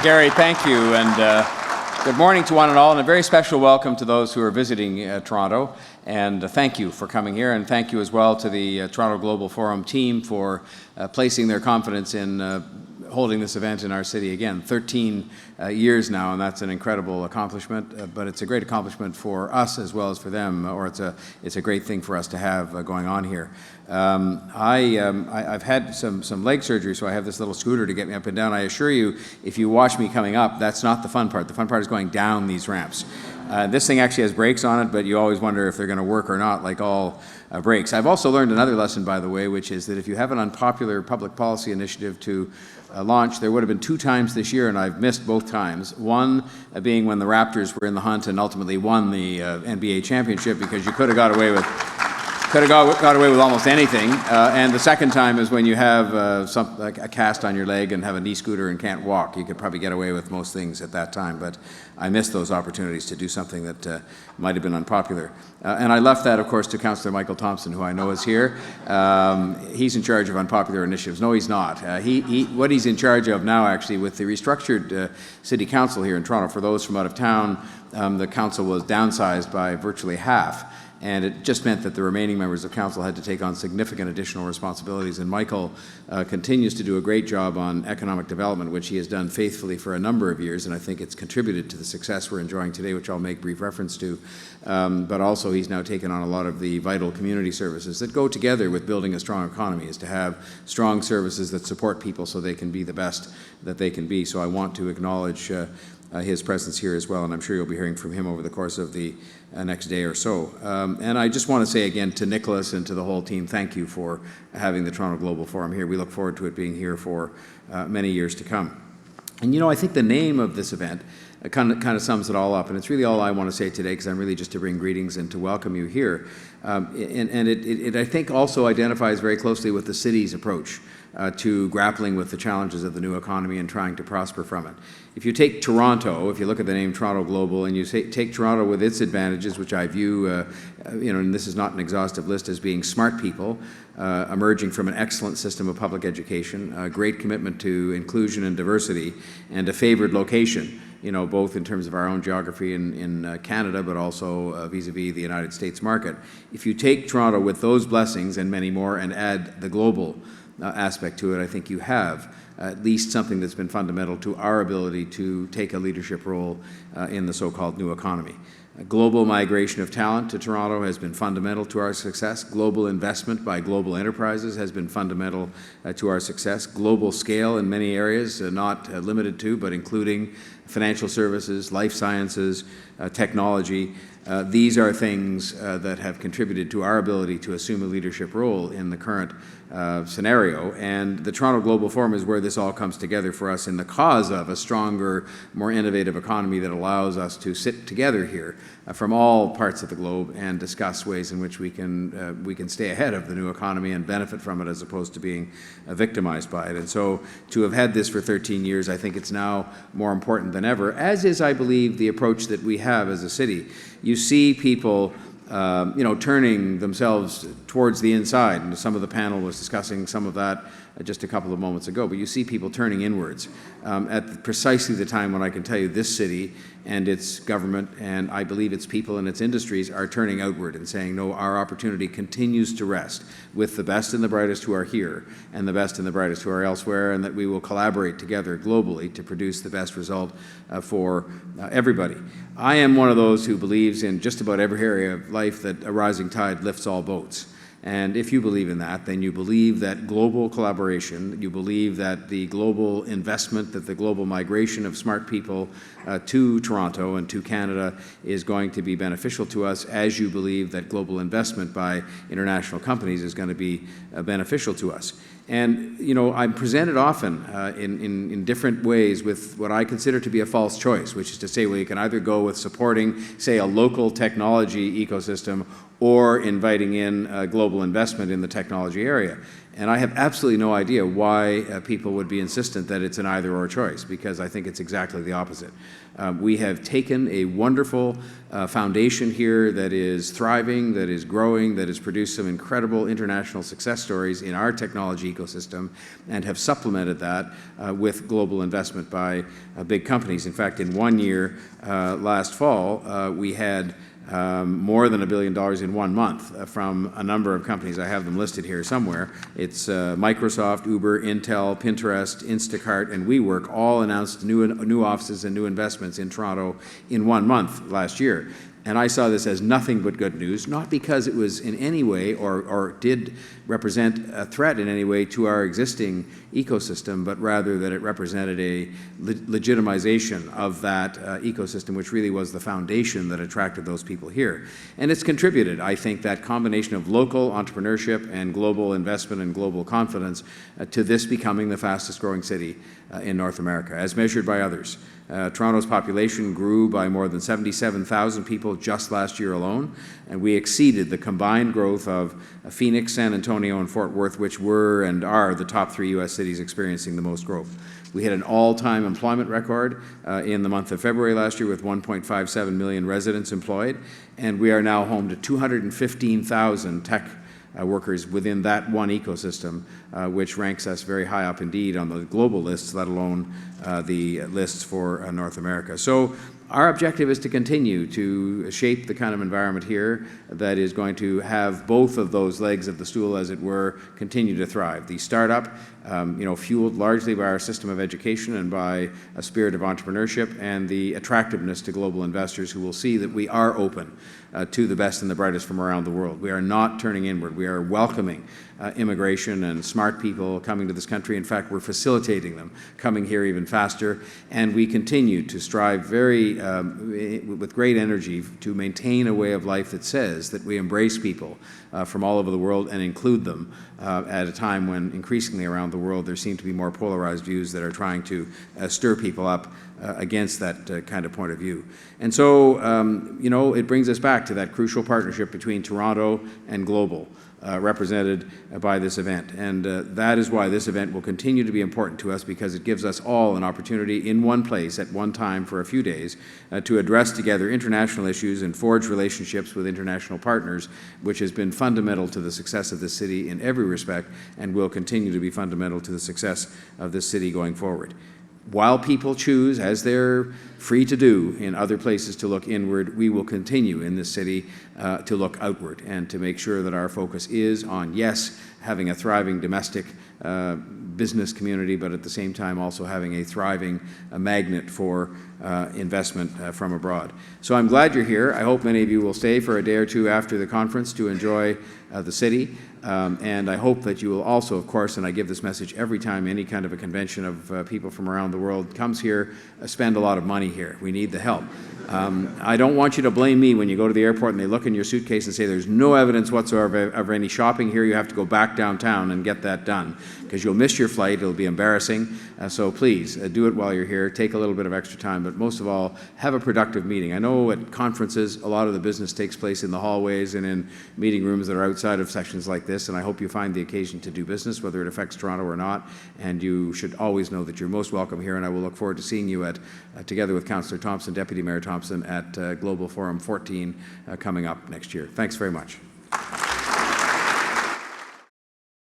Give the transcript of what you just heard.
Gary, thank you, and good morning to one and all, and a very special welcome to those who are visiting Toronto. And thank you for coming here, and thank you as well to the Toronto Global Forum team for placing their confidence in holding this event in our city again. 13 years now, and that's an incredible accomplishment, but it's a great accomplishment for us as well as for them, or it's a great thing for us to have going on here. I've had some leg surgery, so I have this little scooter to get me up and down. I assure you, if you watch me coming up, that's not the fun part. The fun part is going down these ramps. This thing actually has brakes on it, but you always wonder if they're going to work or not, like all brakes. I've also learned another lesson, by the way, which is that if you have an unpopular public policy initiative to launch, there would have been 2 times this year, and I've missed both times. One being when the Raptors were in the hunt and ultimately won the NBA championship, because you could have got away with almost anything. And the second time is when you have like a cast on your leg and have a knee scooter and can't walk. You could probably get away with most things at that time, but I missed those opportunities to do something that might have been unpopular. And I left that, of course, to Councillor Michael Thompson, who I know is here. He's in charge of unpopular initiatives. No, he's not. What he's in charge of now, actually, with the restructured City Council here in Toronto, for those from out of town, the council was downsized by virtually half. And it just meant that the remaining members of council had to take on significant additional responsibilities. And Michael continues to do a great job on economic development, which he has done faithfully for a number of years, and I think it's contributed to the success we're enjoying today, which I'll make brief reference to. But also he's now taken on a lot of the vital community services that go together with building a strong economy, is to have strong services that support people so they can be the best that they can be. So I want to acknowledge his presence here as well, and I'm sure you'll be hearing from him over the course of the next day or so. And I just want to say again to Nicholas and to the whole team, thank you for having the Toronto Global Forum here. We look forward to it being here for many years to come. And you know, I think the name of this event kind of sums it all up, and it's really all I want to say today, because I'm really just to bring greetings and to welcome you here. And it I think also identifies very closely with the city's approach to grappling with the challenges of the new economy and trying to prosper from it. If you take Toronto, if you look at the name Toronto Global, and you take Toronto with its advantages, which I view, and this is not an exhaustive list, as being smart people, emerging from an excellent system of public education, a great commitment to inclusion and diversity, and a favored location, both in terms of our own geography in Canada, but also vis-a-vis the United States market. If you take Toronto with those blessings and many more and add the global aspect to it, I think you have at least something that's been fundamental to our ability to take a leadership role in the so-called new economy. Global migration of talent to Toronto has been fundamental to our success. Global investment by global enterprises has been fundamental to our success. Global scale in many areas, not limited to, but including financial services, life sciences, technology. These are things that have contributed to our ability to assume a leadership role in the current scenario. And the Toronto Global Forum is where this all comes together for us in the cause of a stronger, more innovative economy that allows us to sit together here from all parts of the globe and discuss ways in which we can stay ahead of the new economy and benefit from it, as opposed to being victimized by it. And so to have had this for 13 years, I think it's now more important than ever, as is, I believe, the approach that we have as a city. You see people turning themselves towards the inside, and some of the panel was discussing some of that just a couple of moments ago, but you see people turning inwards at precisely the time when I can tell you this city and its government, and I believe its people and its industries, are turning outward and saying, no, our opportunity continues to rest with the best and the brightest who are here and the best and the brightest who are elsewhere, and that we will collaborate together globally to produce the best result for everybody. I am one of those who believes in just about every area of life that a rising tide lifts all boats. And if you believe in that, then you believe that global collaboration, you believe that the global investment, that the global migration of smart people to Toronto and to Canada is going to be beneficial to us, as you believe that global investment by international companies is going to be beneficial to us. And, I'm presented often in different ways with what I consider to be a false choice, which is to say, well, you can either go with supporting, say, a local technology ecosystem, or inviting in global investment in the technology area. And I have absolutely no idea why people would be insistent that it's an either-or choice, because I think it's exactly the opposite. We have taken a wonderful foundation here that is thriving, that is growing, that has produced some incredible international success stories in our technology ecosystem, and have supplemented that with global investment by big companies. In fact, in 1 year, last fall, we had more than $1 billion in 1 month from a number of companies. I have them listed here somewhere. It's Microsoft, Uber, Intel, Pinterest, Instacart, and WeWork all announced new offices and new investments in Toronto in 1 month last year. And I saw this as nothing but good news, not because it was in any way or did represent a threat in any way to our existing ecosystem, but rather that it represented a legitimization of that ecosystem, which really was the foundation that attracted those people here. And it's contributed, I think, that combination of local entrepreneurship and global investment and global confidence to this becoming the fastest growing city in North America, as measured by others. Toronto's population grew by more than 77,000 people just last year alone, and we exceeded the combined growth of Phoenix, San Antonio, and Fort Worth, which were and are the top 3 U.S. cities experiencing the most growth. We hit an all-time employment record in the month of February last year with 1.57 million residents employed, and we are now home to 215,000 tech workers within that one ecosystem, which ranks us very high up indeed on the global lists, let alone the lists for North America. So our objective is to continue to shape the kind of environment here that is going to have both of those legs of the stool, as it were, continue to thrive. The startup, fueled largely by our system of education and by a spirit of entrepreneurship, and the attractiveness to global investors who will see that we are open to the best and the brightest from around the world. We are not turning inward. We are welcoming immigration and smart people coming to this country. In fact, we're facilitating them coming here even faster, and we continue to strive with great energy to maintain a way of life that says that we embrace people from all over the world and include them at a time when increasingly around the world there seem to be more polarized views that are trying to stir people up against that kind of point of view. And so, it brings us back to that crucial partnership between Toronto and global, represented by this event. And that is why this event will continue to be important to us, because it gives us all an opportunity in one place at one time for a few days to address together international issues and forge relationships with international partners, which has been fundamental to the success of this city in every respect and will continue to be fundamental to the success of this city going forward. While people choose, as they're free to do in other places, to look inward, we will continue in this city to look outward and to make sure that our focus is on, yes, having a thriving domestic business community, but at the same time also having a thriving magnet for investment from abroad. So I'm glad you're here. I hope many of you will stay for a day or two after the conference to enjoy the city. And I hope that you will also, of course, and I give this message every time any kind of a convention of people from around the world comes here, spend a lot of money here. We need the help. I don't want you to blame me when you go to the airport and they look in your suitcase and say there's no evidence whatsoever of any shopping here. You have to go back downtown and get that done, because you'll miss your flight. It'll be embarrassing. So please do it while you're here. Take a little bit of extra time, but most of all, have a productive meeting. I know at conferences a lot of the business takes place in the hallways and in meeting rooms that are outside of sessions like this, and I hope you find the occasion to do business, whether it affects Toronto or not. And you should always know that you're most welcome here, and I will look forward to seeing you together with Councillor Thompson, Deputy Mayor Thompson, at Global Forum 14 coming up next year. Thanks very much.